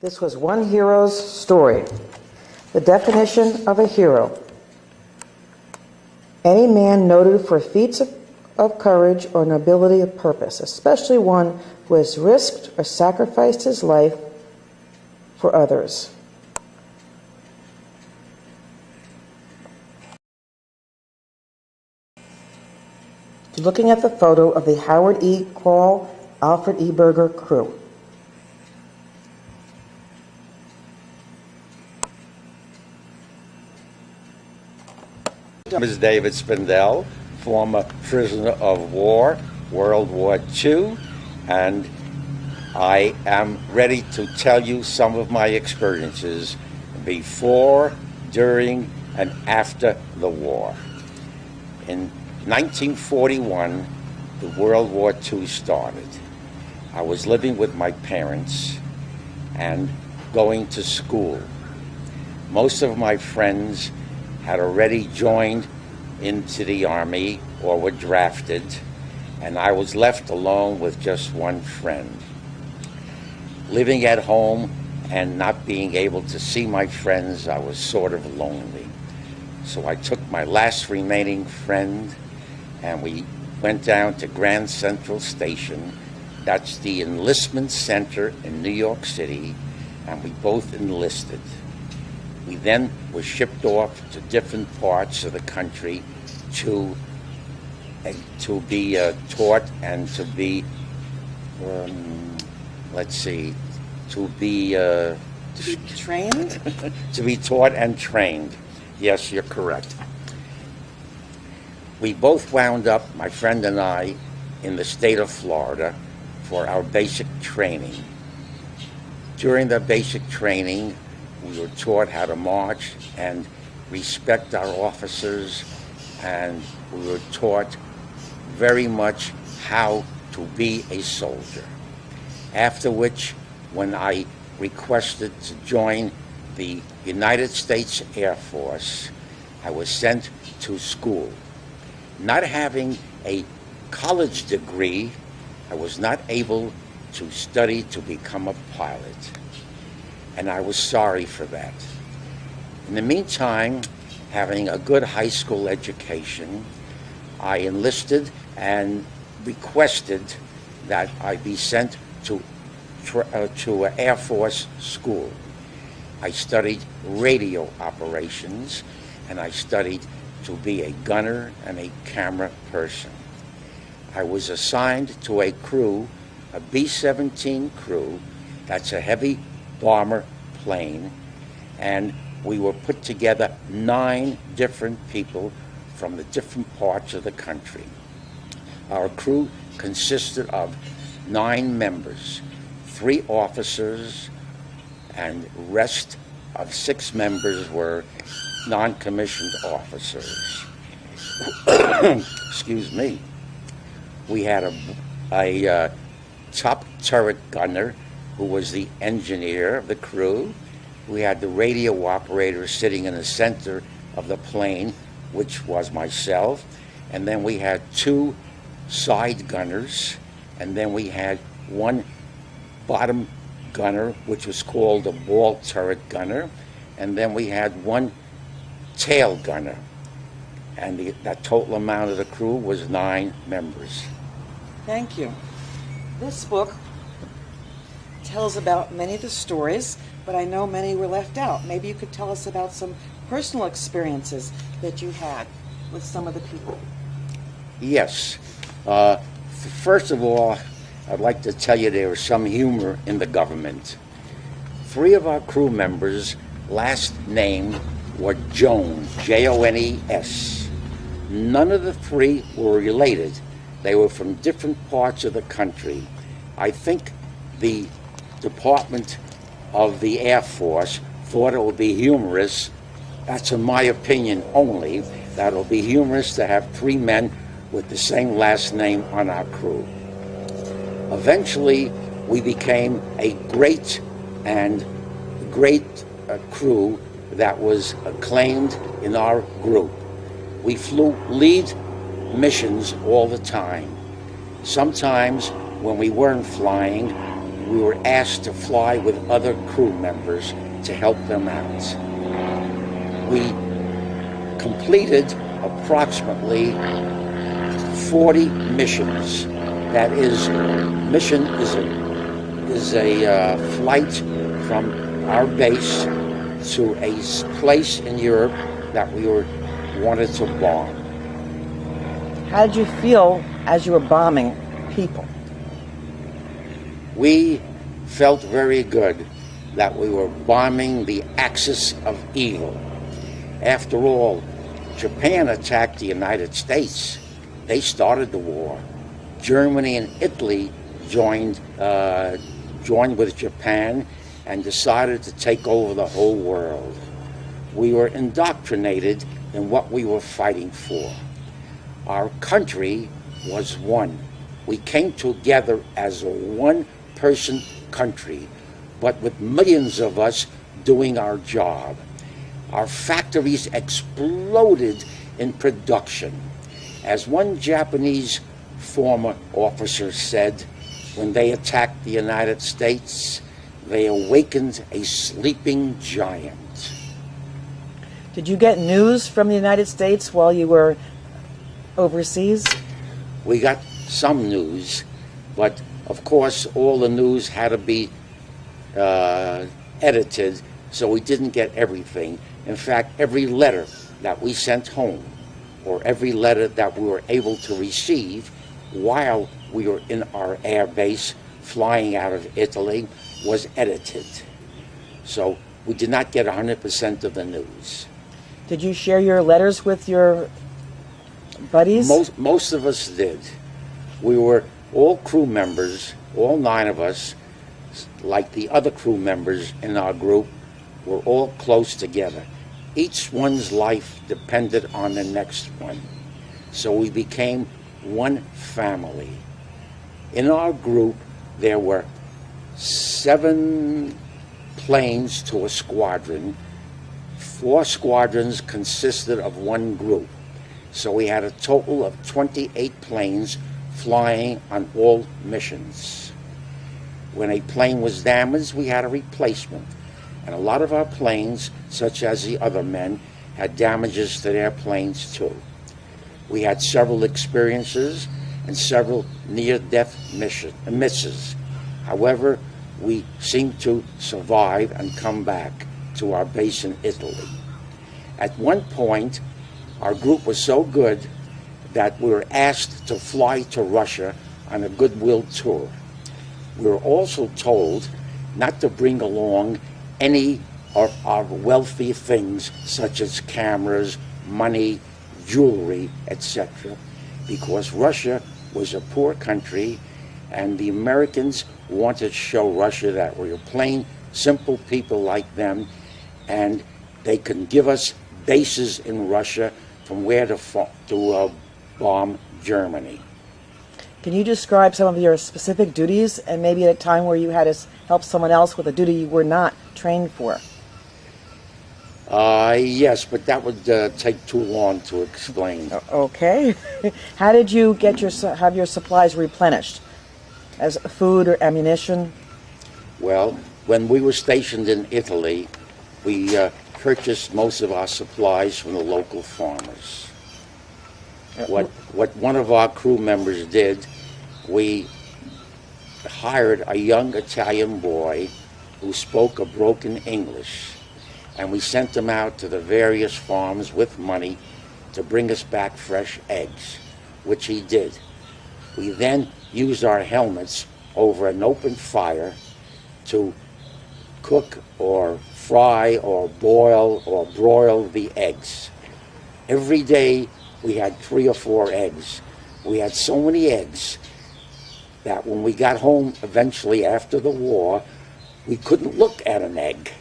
This was one hero's story. The definition of a hero: any man noted for feats of courage or nobility of purpose, especially one who has risked or sacrificed his life for others. Looking at the photo of the Howard E. Call, Alfred E. Berger crew. My name is David Spindel, former prisoner of war, World War II, and I am ready to tell you some of my experiences before, during, and after the war. In 1941, the World War II started. I was living with my parents and going to school. Most of my friends had already joined into the Army or were drafted, and I was left alone with just one friend. Living at home and not being able to see my friends, I was sort of lonely. So I took my last remaining friend and we went down to Grand Central Station. That's the enlistment center in New York City, and we both enlisted. We then were shipped off to different parts of the country to be taught and to be, Trained? to be taught and trained. Yes, you're correct. We both wound up, my friend and I, in the state of Florida for our basic training. During the basic training, we were taught how to march and respect our officers, and we were taught very much how to be a soldier. After which, when I requested to join the United States Air Force, I was sent to school. Not having a college degree, I was not able to study to become a pilot, and I was sorry for that. In the meantime, having a good high school education, I enlisted and requested that I be sent to Air Force school. I studied radio operations, and I studied to be a gunner and a camera person. I was assigned to a crew, a B-17 crew, that's a heavy bomber plane, and we were put together 9 different people from the different parts of the country. Our crew consisted of 9 members, 3 officers, and the rest of 6 members were non-commissioned officers. Excuse me. We had a top turret gunner who was the engineer of the crew. We had the radio operator sitting in the center of the plane, which was myself. And then we had 2 side gunners. And then we had 1 bottom gunner, which was called a ball turret gunner. And then we had 1 tail gunner. And that total amount of the crew was 9 members. Thank you. This book tells about many of the stories, but I know many were left out. Maybe you could tell us about some personal experiences that you had with some of the people. Yes. First of all, I'd like to tell you there was some humor in the government. 3 of our crew members' last name were Jones, Jones. None of the 3 were related. They were from different parts of the country. I think the Department of the Air Force thought it would be humorous, that's in my opinion only, that it would be humorous to have 3 men with the same last name on our crew. Eventually, we became a great crew that was acclaimed in our group. We flew lead missions all the time. Sometimes when we weren't flying, we were asked to fly with other crew members to help them out. We completed approximately 40 missions. That is, mission is a flight from our base to a place in Europe that we wanted to bomb. How did you feel as you were bombing people? We felt very good that we were bombing the axis of evil. After all, Japan attacked the United States. They started the war. Germany and Italy joined with Japan and decided to take over the whole world. We were indoctrinated in what we were fighting for. Our country was one. We came together as a one-person country, but with millions of us doing our job. Our factories exploded in production. As one Japanese former officer said, when they attacked the United States, they awakened a sleeping giant. Did you get news from the United States while you were overseas? We got some news, but of course all the news had to be edited, so we didn't get everything. In fact, every letter that we sent home, or every letter that we were able to receive while we were in our air base flying out of Italy, was edited. So we did not get 100% of the news. Did you share your letters with your buddies? Most of us did. We were all crew members, all 9 of us, like the other crew members in our group, were all close together. Each one's life depended on the next one. So we became one family. In our group, there were 7 planes to a squadron. 4 squadrons consisted of one group. So we had a total of 28 planes flying on all missions. When a plane was damaged, we had a replacement. And a lot of our planes, such as the other men, had damages to their planes too. We had several experiences and several near-death misses. However, we seemed to survive and come back to our base in Italy. At one point, our group was so good that we were asked to fly to Russia on a goodwill tour. We were also told not to bring along any of our wealthy things such as cameras, money, jewelry, etc., because Russia was a poor country and the Americans wanted to show Russia that we were plain, simple people like them, and they can give us bases in Russia from where to bomb Germany. Can you describe some of your specific duties and maybe at a time where you had to help someone else with a duty you were not trained for? Yes, but that would take too long to explain. Okay. How did you get have your supplies replenished? As food or ammunition? Well, when we were stationed in Italy, we purchased most of our supplies from the local farmers. What one of our crew members did, we hired a young Italian boy who spoke a broken English, and we sent him out to the various farms with money to bring us back fresh eggs, which he did. We then used our helmets over an open fire to cook or fry or boil or broil the eggs. Every day we had 3 or 4 eggs. We had so many eggs that when we got home eventually after the war, we couldn't look at an egg.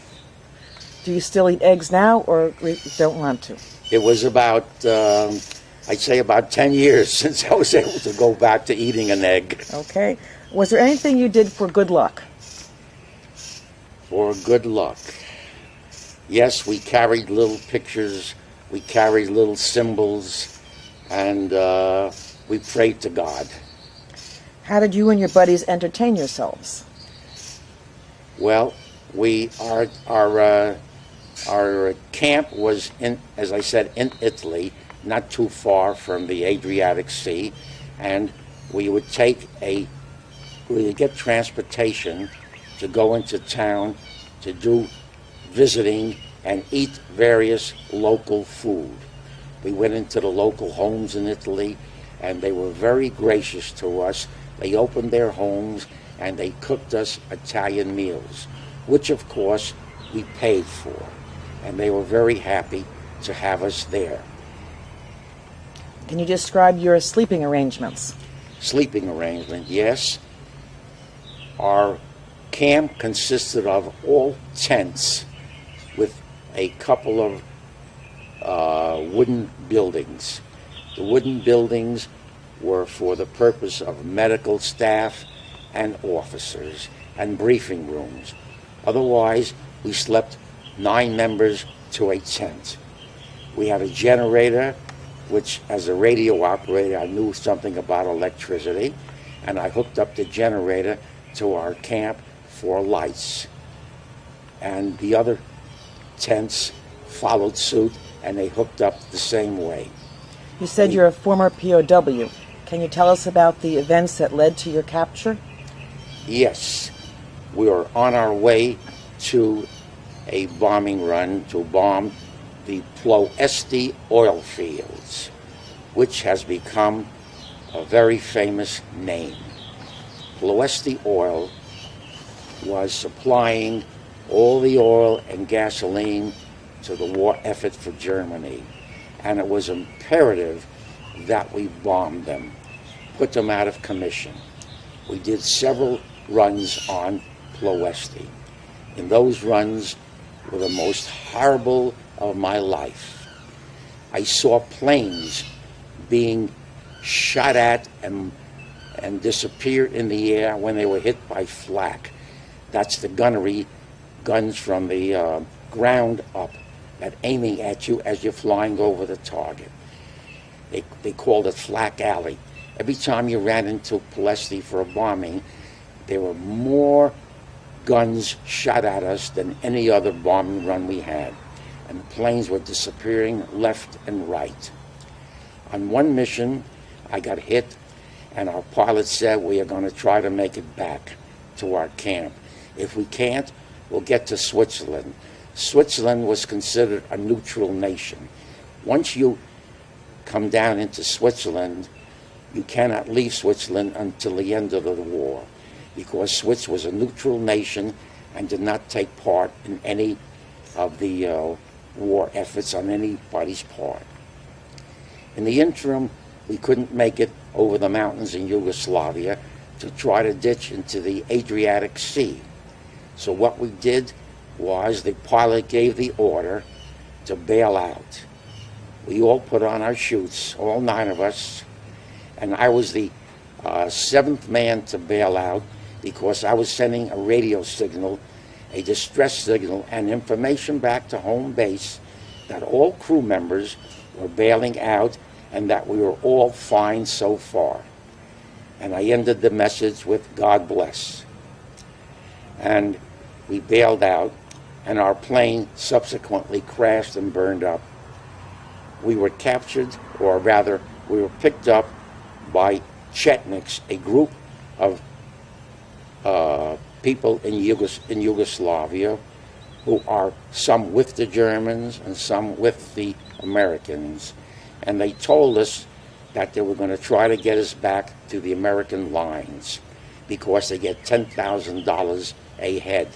Do you still eat eggs now or don't want to? It was about, I'd say about 10 years since I was able to go back to eating an egg. Okay. Was there anything you did for good luck? For good luck. Yes, we carried little pictures, we carried little symbols, and we prayed to God. How did you and your buddies entertain yourselves? Well, our camp was in, as I said, in Italy, not too far from the Adriatic Sea, and we would get transportation to go into town to do visiting and eat various local food. We went into the local homes in Italy, and they were very gracious to us. They opened their homes and they cooked us Italian meals, which of course we paid for, and they were very happy to have us there. Can you describe your sleeping arrangements? Sleeping arrangement, yes. Our camp consisted of all tents with a couple of wooden buildings. The wooden buildings were for the purpose of medical staff and officers and briefing rooms. Otherwise, we slept 9 members to a tent. We had a generator, which as a radio operator I knew something about electricity, and I hooked up the generator to our camp for lights. And the other tents followed suit, and they hooked up the same way. You said you're a former POW. Can you tell us about the events that led to your capture? Yes, we were on our way to a bombing run to bomb the Ploesti oil fields, which has become a very famous name. Ploesti Oil was supplying all the oil and gasoline to the war effort for Germany, and it was imperative that we bombed them, put them out of commission. We did several runs on Ploesti. And those runs were the most horrible of my life. I saw planes being shot at and disappear in the air when they were hit by flak. That's the guns from the ground up, that aiming at you as you're flying over the target. They called it Flak Alley. Every time you ran into Ploesti for a bombing, there were more guns shot at us than any other bombing run we had. And the planes were disappearing left and right. On one mission, I got hit, and our pilot said we are going to try to make it back to our camp. If we can't, we'll get to Switzerland. Switzerland was considered a neutral nation. Once you come down into Switzerland, you cannot leave Switzerland until the end of the war, because Switzerland was a neutral nation and did not take part in any of the war efforts on anybody's part. In the interim, we couldn't make it over the mountains in Yugoslavia to try to ditch into the Adriatic Sea. So what we did was the pilot gave the order to bail out. We all put on our chutes, all 9 of us, and I was the 7th man to bail out, because I was sending a radio signal, a distress signal, and information back to home base that all crew members were bailing out and that we were all fine so far. And I ended the message with God bless. And we bailed out, and our plane subsequently crashed and burned up. We were captured, or rather, we were picked up by Chetniks, a group of people in Yugoslavia who are some with the Germans and some with the Americans. And they told us that they were going to try to get us back to the American lines, because they get $10,000 a head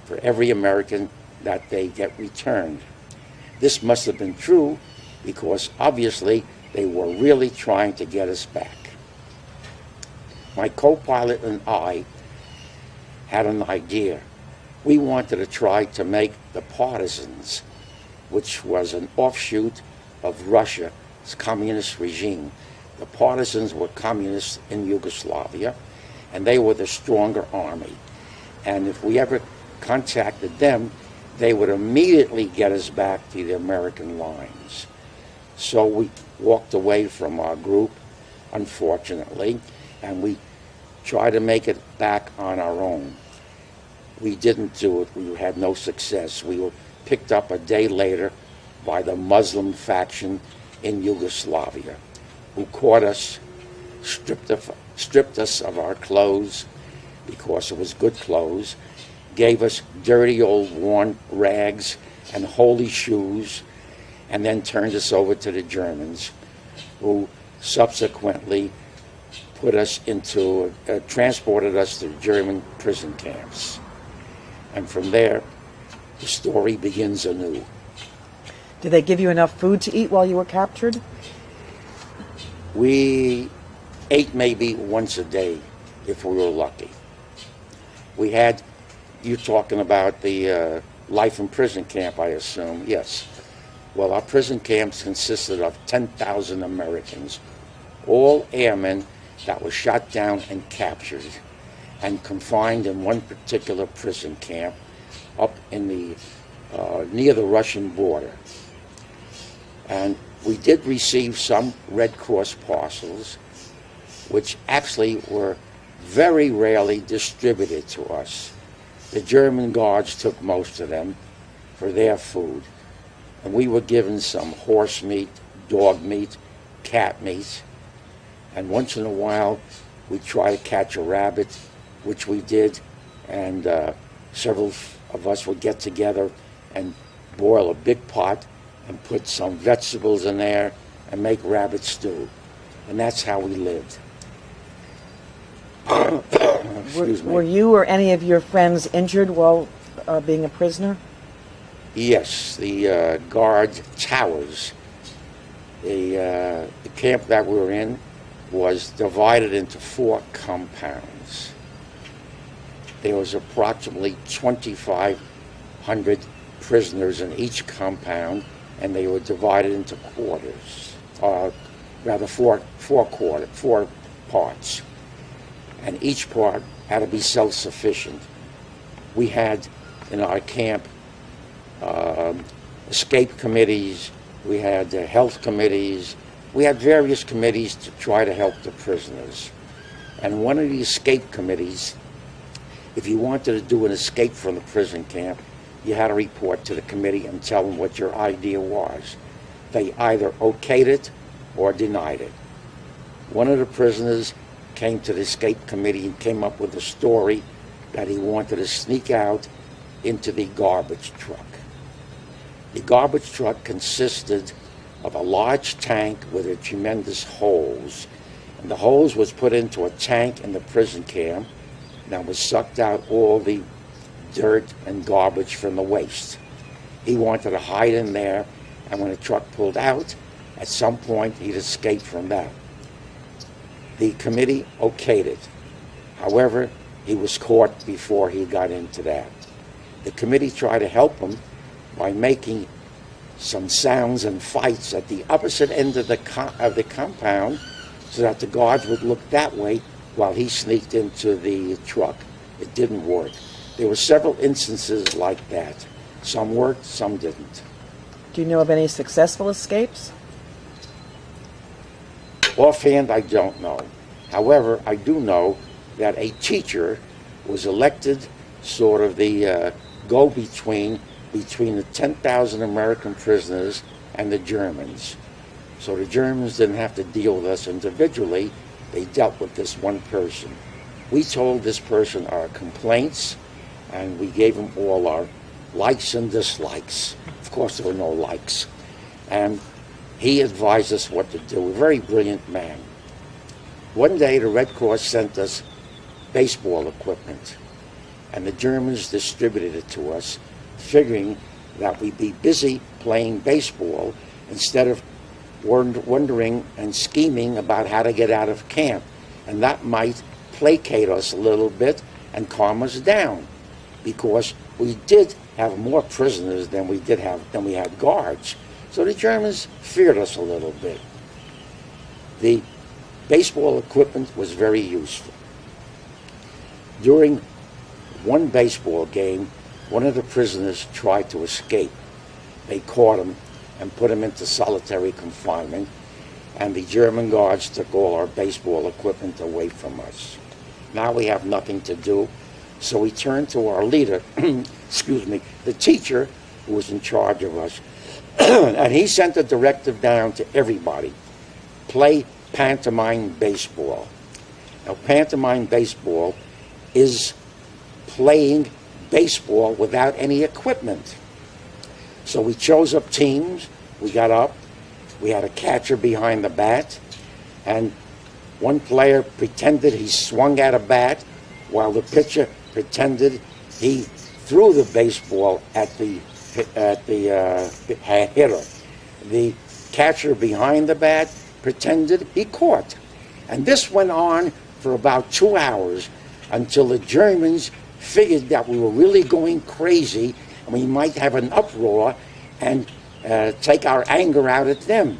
for every American that they get returned. This must have been true, because obviously they were really trying to get us back. My co-pilot and I had an idea. We wanted to try to make the Partisans, which was an offshoot of Russia's communist regime. The Partisans were communists in Yugoslavia, and they were the stronger army. And if we ever contacted them, they would immediately get us back to the American lines. So we walked away from our group, unfortunately, and we tried to make it back on our own. we didn't do it. We had no success. We were picked up a day later by the Muslim faction in Yugoslavia, who caught us, stripped us of our clothes, because it was good clothes, gave us dirty old worn rags and holy shoes, and then turned us over to the Germans, who subsequently put us into, transported us to German prison camps. And from there, the story begins anew. Did they give you enough food to eat while you were captured? We ate maybe once a day, if we were lucky. We had, you're talking about the life in prison camp, I assume. Yes. Well, our prison camps consisted of 10,000 Americans, all airmen that were shot down and captured and confined in one particular prison camp up in the near the Russian border. And we did receive some Red Cross parcels, which actually were very rarely distributed to us. The German guards took most of them for their food, and we were given some horse meat, dog meat, cat meat, and once in a while we'd try to catch a rabbit, which we did, and several of us would get together and boil a big pot and put some vegetables in there and make rabbit stew. And that's how we lived. Excuse me. Were you or any of your friends injured while being a prisoner? Yes, the guard towers. The camp that we were in was divided into 4 compounds. There was approximately 2,500 prisoners in each compound, and they were divided into quarters, rather four parts. And each part had to be self-sufficient. We had in our camp escape committees, we had health committees, we had various committees to try to help the prisoners. And one of the escape committees, if you wanted to do an escape from the prison camp, you had to report to the committee and tell them what your idea was. They either okayed it or denied it. One of the prisoners came to the escape committee and came up with a story that he wanted to sneak out into the garbage truck. The garbage truck consisted of a large tank with a tremendous hose. And the hose was put into a tank in the prison camp that was sucked out all the dirt and garbage from the waste. He wanted to hide in there, and when the truck pulled out, at some point he'd escape from that. The committee okayed it. However, he was caught before he got into that. The committee tried to help him by making some sounds and fights at the opposite end of the compound so that the guards would look that way while he sneaked into the truck. It didn't work. There were several instances like that. Some worked, some didn't. Do you know of any successful escapes? Offhand, I don't know. However, I do know that a teacher was elected sort of the go-between between the 10,000 American prisoners and the Germans. So the Germans didn't have to deal with us individually. They dealt with this one person. We told this person our complaints, and we gave him all our likes and dislikes. Of course, there were no likes. And he advised us what to do. A very brilliant man. One day, the Red Cross sent us baseball equipment, and the Germans distributed it to us, figuring that we'd be busy playing baseball instead of wondering and scheming about how to get out of camp. And that might placate us a little bit and calm us down, because we did have more prisoners than we had guards. So the Germans feared us a little bit. The baseball equipment was very useful. During one baseball game, one of the prisoners tried to escape. They caught him and put him into solitary confinement, and the German guards took all our baseball equipment away from us. Now we have nothing to do So we turned to our leader, excuse me, the teacher who was in charge of us, and he sent a directive down to everybody: play pantomime baseball. Now, pantomime baseball is playing baseball without any equipment. So we chose up teams. We got up. We had a catcher behind the bat, and one player pretended he swung at a bat while the pitcher pretended he threw the baseball at the hitter. The catcher behind the bat pretended he caught. And this went on for about 2 hours until the Germans figured that we were really going crazy and we might have an uproar and take our anger out at them.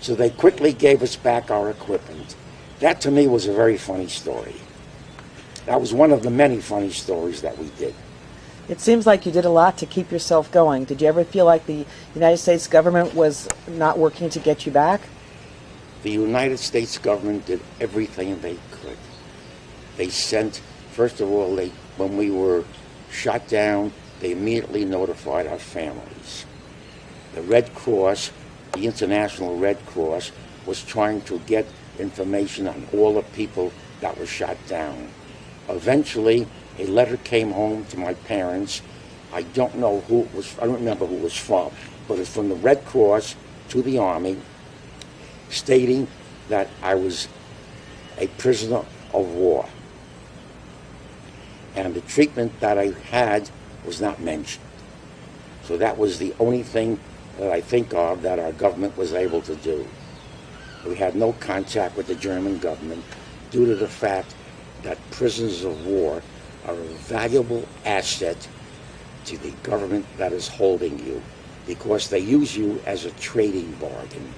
So they quickly gave us back our equipment. That to me was a very funny story. That was one of the many funny stories that we did. It seems like you did a lot to keep yourself going. Did you ever feel like the United States government was not working to get you back? The United States government did everything they could. They sent, first of all, when we were shot down, they immediately notified our families. The Red Cross, the International Red Cross, was trying to get information on all the people that were shot down. Eventually, a letter came home to my parents. I don't know who it was, I don't remember who it was from, but it's from the Red Cross to the Army, stating that I was a prisoner of war. And the treatment that I had was not mentioned. So that was the only thing that I think of that our government was able to do. We had no contact with the German government due to the fact that prisoners of war are a valuable asset to the government that is holding you, because they use you as a trading bargain.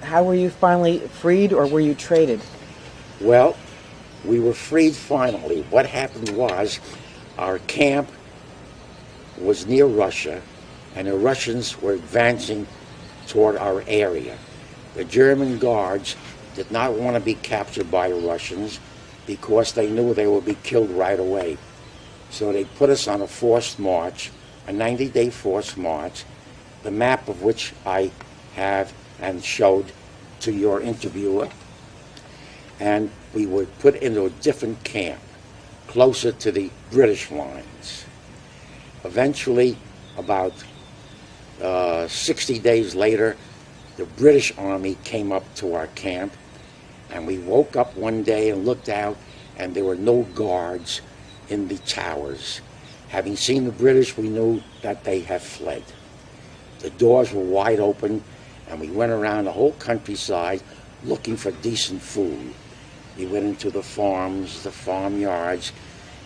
How were you finally freed, or were you traded? Well, we were freed finally. What happened was our camp was near Russia, and the Russians were advancing toward our area. The German guards did not want to be captured by the Russians because they knew they would be killed right away. So they put us on a forced march, a 90-day forced march, the map of which I have and showed to your interviewer. And we were put into a different camp, closer to the British lines. Eventually, about 60 days later, the British Army came up to our camp, and we woke up one day and looked out, and there were no guards in the towers. Having seen the British, we knew that they had fled. The doors were wide open, and we went around the whole countryside looking for decent food. We went into the farms, the farmyards,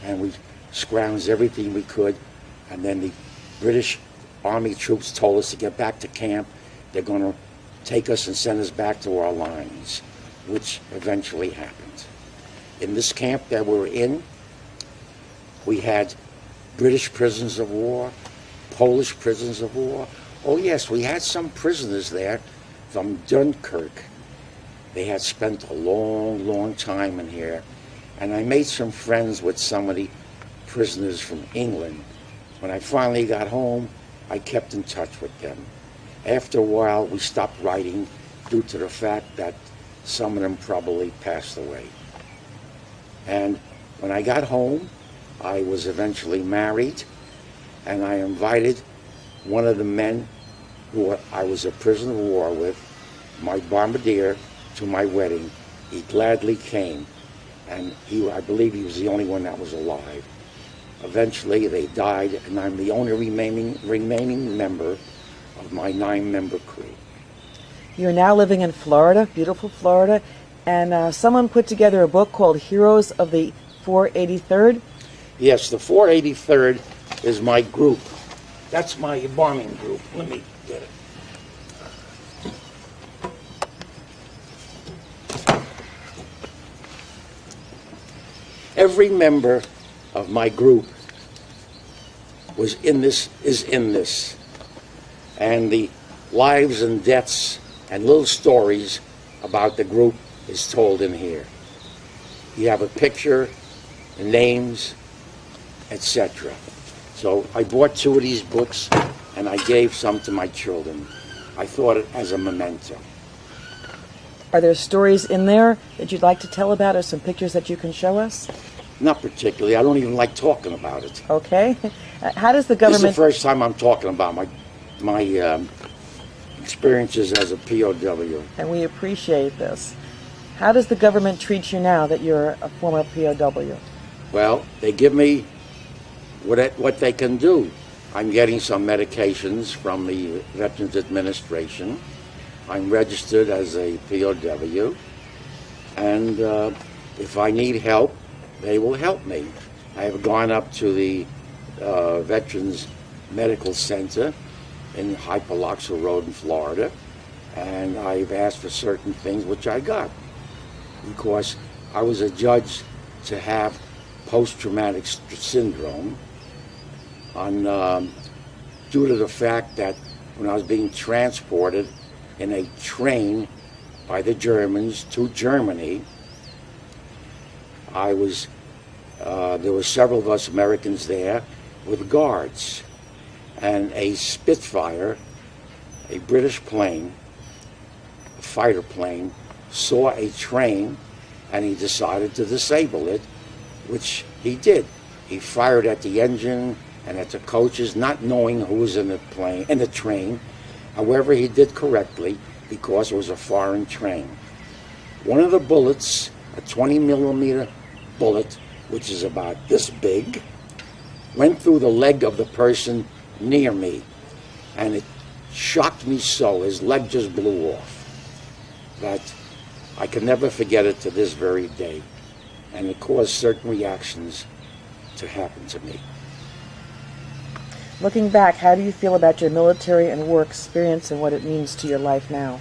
and we scrounged everything we could. And then the British Army troops told us to get back to camp. They're going to take us and send us back to our lines, which eventually happened. In this camp that we're in, we had British prisoners of war, Polish prisoners of war. Oh yes, we had some prisoners there from Dunkirk. They had spent a long, long time in here. And I made some friends with some of the prisoners from England. When I finally got home, I kept in touch with them. After a while, we stopped writing due to the fact that some of them probably passed away. And when I got home, I was eventually married, and I invited one of the men who I was a prisoner of war with, my bombardier, to my wedding. He gladly came, and I believe he was the only one that was alive. Eventually, they died, and I'm the only remaining member of my 9-member crew. You're now living in Florida, beautiful Florida, and someone put together a book called Heroes of the 483rd. Yes, the 483rd is my group. That's my bombing group. Let me get it. Every member of my group is in this. And the lives and deaths and little stories about the group is told in here. You have a picture, the names, etc. So I bought 2 of these books, and I gave some to my children. I thought it as a memento. Are there stories in there that you'd like to tell about, or some pictures that you can show us? Not particularly. I don't even like talking about it. Okay. How does the This is government... the first time I'm talking about my experiences as a POW. And we appreciate this. How does the government treat you now that you're a former POW? Well, they give me what they can do. I'm getting some medications from the Veterans Administration. I'm registered as a POW, and if I need help, they will help me. I have gone up to the Veterans Medical Center in Hypaloxa Road in Florida, and I've asked for certain things, which I got, because I was adjudged to have post-traumatic syndrome due to the fact that when I was being transported in a train by the Germans to Germany, there were several of us Americans there with guards, and a Spitfire, a British plane, a fighter plane, saw a train, and he decided to disable it, which he did. He fired at the engine and at the coaches, not knowing who was in the train. However, he did correctly, because it was a foreign train. One of the bullets, a 20-millimeter bullet, which is about this big, went through the leg of the person near me, and it shocked me so, his leg just blew off, that I can never forget it to this very day, and it caused certain reactions to happen to me. Looking back, how do you feel about your military and war experience and what it means to your life now?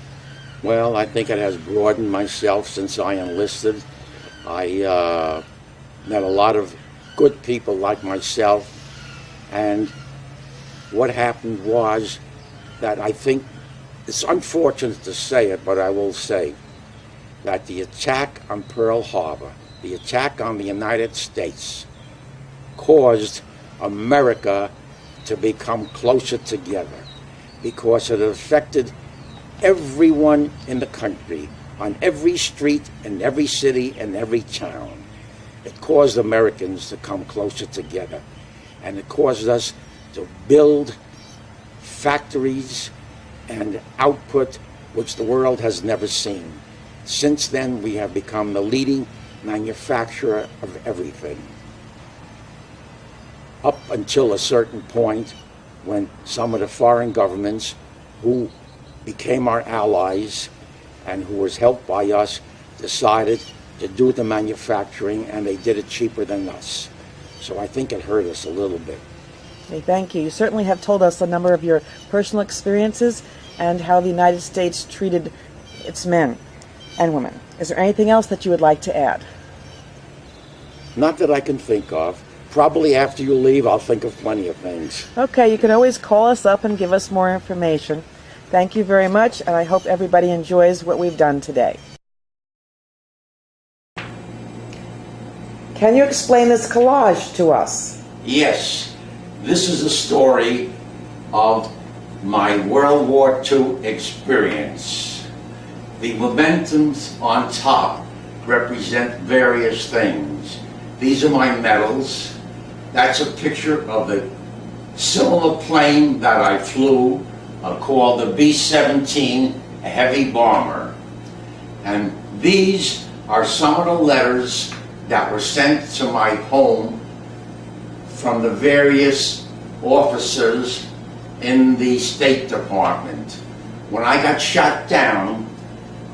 Well, I think it has broadened myself since I enlisted. I met a lot of good people like myself, and what happened was that I think, it's unfortunate to say it, but I will say that the attack on Pearl Harbor, the attack on the United States, caused America to become closer together, because it affected everyone in the country, on every street, in every city, and every town. It caused Americans to come closer together, and it caused us to build factories and output which the world has never seen. Since then, we have become the leading manufacturer of everything. Up until a certain point, when some of the foreign governments who became our allies and who was helped by us decided to do the manufacturing, and they did it cheaper than us. So I think it hurt us a little bit. Okay, thank you. You certainly have told us a number of your personal experiences and how the United States treated its men and women. Is there anything else that you would like to add? Not that I can think of. Probably after you leave, I'll think of plenty of things. Okay, you can always call us up and give us more information. Thank you very much, and I hope everybody enjoys what we've done today. Can you explain this collage to us? Yes, this is a story of my World War II experience. The momentums on top represent various things. These are my medals. That's a picture of the similar plane that I flew, called the B-17, a heavy bomber. And these are some of the letters that were sent to my home from the various officers in the State Department. When I got shot down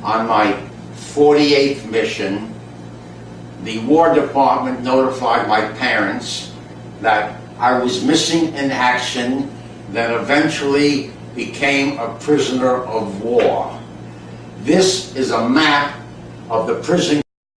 on my 48th mission, the War Department notified my parents that I was missing in action, then eventually became a prisoner of war. This is a map of the prison